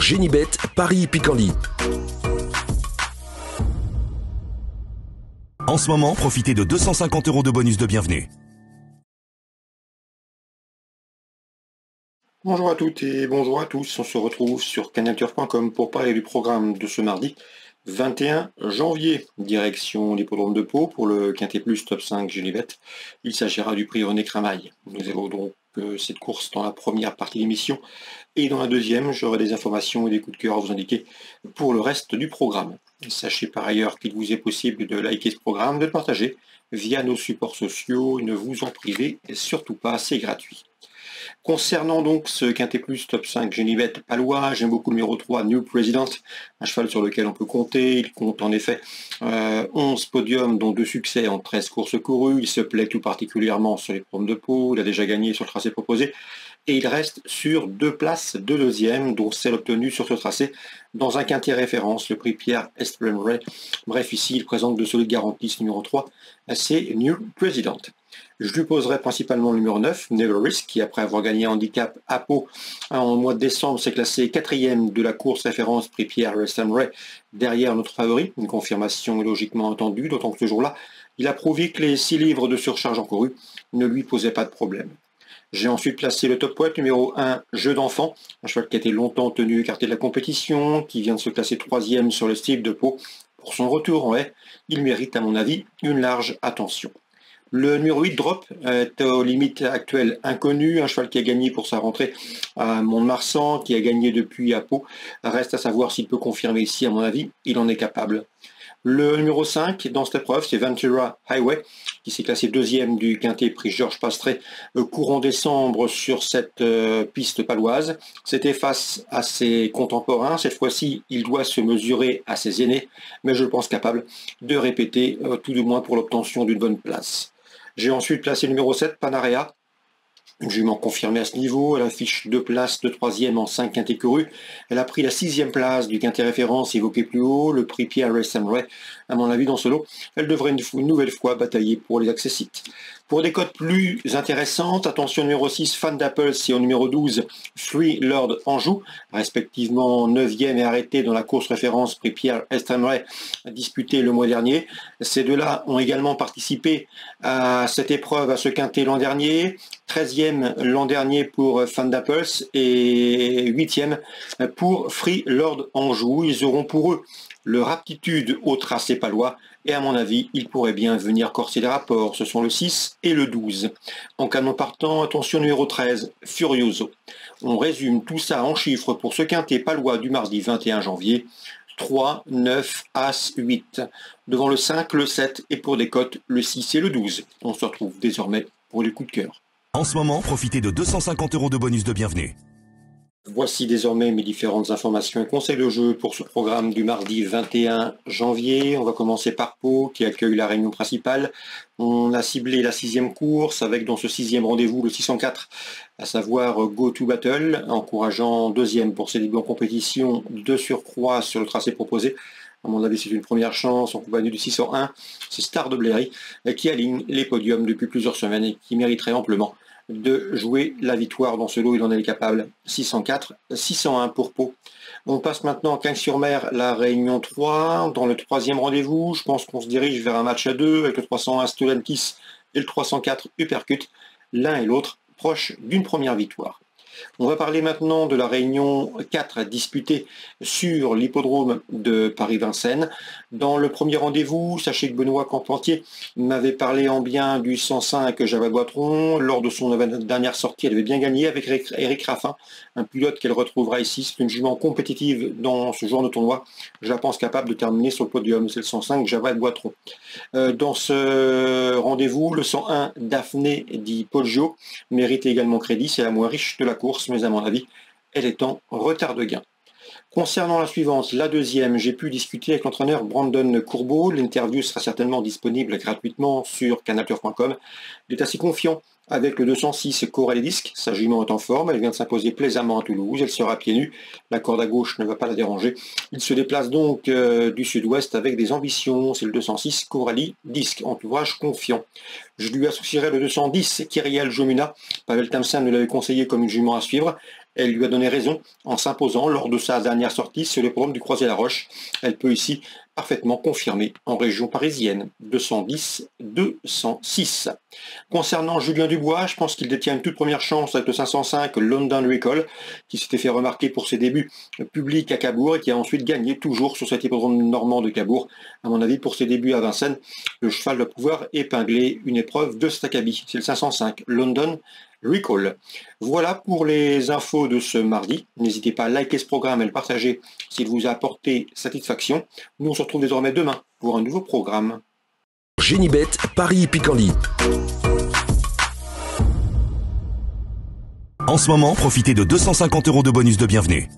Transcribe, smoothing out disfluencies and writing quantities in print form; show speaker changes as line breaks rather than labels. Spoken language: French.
Génibet, Paris-Picardie. En ce moment, profitez de 250 € de bonus de bienvenue.
Bonjour à toutes et bonjour à tous, on se retrouve sur canalturf.com pour parler du programme de ce mardi 21 janvier, direction l'hippodrome de Pau pour le Quintet Plus Top 5 Génibet. Il s'agira du prix René Cramail. Nous avons donc cette course dans la première partie de l'émission et dans la deuxième, j'aurai des informations et des coups de cœur à vous indiquer pour le reste du programme. Sachez par ailleurs qu'il vous est possible de liker ce programme, de le partager via nos supports sociaux, ne vous en privez surtout pas, c'est gratuit. Concernant donc ce Quintet Plus Top 5 Génibet palois, j'aime beaucoup le numéro 3, New President, un cheval sur lequel on peut compter. Il compte en effet 11 podiums, dont 2 succès en 13 courses courues. Il se plaît tout particulièrement sur les promes de Pau, il a déjà gagné sur le tracé proposé. Et il reste sur 2 places de deuxième, dont celle obtenue sur ce tracé dans un quintet référence, le prix Pierre Estrenray. Bref, ici, il présente de solides garanties, ce numéro 3, c'est New President. Je lui poserai principalement le numéro 9, Never Risk, qui après avoir gagné un handicap à Pau en mois de décembre s'est classé 4e de la course référence prix Pierre Estrenray derrière notre favori. Une confirmation est logiquement attendue, d'autant que ce jour-là, il a prouvé que les 6 livres de surcharge encourus ne lui posaient pas de problème. J'ai ensuite placé le top poète numéro 1, Jeu d'enfant, un cheval qui a été longtemps tenu écarté de la compétition, qui vient de se classer 3e sur le style de Pau. Pour son retour en haie, il mérite à mon avis une large attention. Le numéro 8, Drop, est aux limites actuelles inconnues, un cheval qui a gagné pour sa rentrée à Mont-de-Marsan, qui a gagné depuis à Pau. Reste à savoir s'il peut confirmer ici, à mon avis, il en est capable. Le numéro 5 dans cette épreuve, c'est Ventura Highway, qui s'est classé 2e du quintet prix Georges Pastré courant décembre sur cette piste paloise. C'était face à ses contemporains. Cette fois-ci, il doit se mesurer à ses aînés, mais je pense capable de répéter, tout du moins pour l'obtention d'une bonne place. J'ai ensuite placé le numéro 7, Panarea. Une jument confirmée à ce niveau, elle affiche 2 places de 3e en 5 quintets courus. Elle a pris la 6e place du quintet référence évoqué plus haut, le prix Pierre Estrenray. À mon avis, dans ce lot, elle devrait une nouvelle fois batailler pour les accessites. Pour des cotes plus intéressantes, attention numéro 6, Fan d'Apple, et au numéro 12, Free Lord Anjou, respectivement 9e et arrêté dans la course référence prix Pierre Estrenray disputée le mois dernier. Ces deux-là ont également participé à cette épreuve, à ce quintet l'an dernier. 13e l'an dernier pour Fan d'Apples et 8e pour Free Lord Anjou. Ils auront pour eux leur aptitude au tracé palois et à mon avis, ils pourraient bien venir corser les rapports. Ce sont le 6 et le 12. En canon partant, attention numéro 13, Furioso. On résume tout ça en chiffres pour ce quintet palois du mardi 21 janvier. 3, 9, As, 8. Devant le 5, le 7 et pour des cotes, le 6 et le 12. On se retrouve désormais pour les coups de cœur.
En ce moment, profitez de 250 € de bonus de bienvenue.
Voici désormais mes différentes informations et conseils de jeu pour ce programme du mardi 21 janvier. On va commencer par Pau qui accueille la réunion principale. On a ciblé la 6e course avec dans ce 6e rendez-vous le 604, à savoir Go to Battle, encourageant 2e pour ses débuts en compétition de surcroît sur le tracé proposé. À mon avis, c'est une première chance en compagnie du 601. C'est Star de Blairy qui aligne les podiums depuis plusieurs semaines et qui mériterait amplement de jouer la victoire dans ce lot, il en est capable. 604, 601 pour Pau. On passe maintenant à Cagnes-sur-Mer, la Réunion 3. Dans le 3e rendez-vous, je pense qu'on se dirige vers un match à 2 avec le 301 Stolentis et le 304 Uppercut, l'un et l'autre proches d'une première victoire. On va parler maintenant de la Réunion 4 disputée sur l'hippodrome de Paris-Vincennes. Dans le premier rendez-vous, sachez que Benoît Carpentier m'avait parlé en bien du 105 Javad Boitron. Lors de son dernière sortie, elle avait bien gagné avec Eric Raffin, un pilote qu'elle retrouvera ici. C'est une jument compétitive dans ce genre de tournoi. Je la pense capable de terminer sur le podium. C'est le 105 Javad Boitron. Dans ce rendez-vous, le 101 Daphné dit Paul Gio mérite également crédit. C'est la moins riche de la course, mais à mon avis, elle est en retard de gain. Concernant la suivante, la deuxième, j'ai pu discuter avec l'entraîneur Brandon Courbeau. L'interview sera certainement disponible gratuitement sur canalturf.com. Il est assez confiant avec le 206 Coralie Disque. Sa jument est en forme, elle vient de s'imposer plaisamment à Toulouse, elle sera pieds nus, la corde à gauche ne va pas la déranger. Il se déplace donc du sud-ouest avec des ambitions, c'est le 206 Coralie Disque, entourage confiant. Je lui associerai le 210 Kyriel Jomuna. Pavel Tamsin nous l'avait conseillé comme une jument à suivre. Elle lui a donné raison en s'imposant lors de sa dernière sortie sur le podium du Croisé-la-Roche. Elle peut ici parfaitement confirmer en région parisienne. 210-206. Concernant Julien Dubois, je pense qu'il détient une toute première chance avec le 505 London Recall, qui s'était fait remarquer pour ses débuts publics à Cabourg et qui a ensuite gagné toujours sur cet hippodrome normand de Cabourg. À mon avis, pour ses débuts à Vincennes, le cheval va pouvoir épingler une épreuve de Staccabi. C'est le 505 London Recall. Voilà pour les infos de ce mardi. N'hésitez pas à liker ce programme et le partager s'il vous a apporté satisfaction. Nous on se retrouve désormais demain pour un nouveau programme.
Génibet, Paris Picardie. En ce moment, profitez de 250 € de bonus de bienvenue.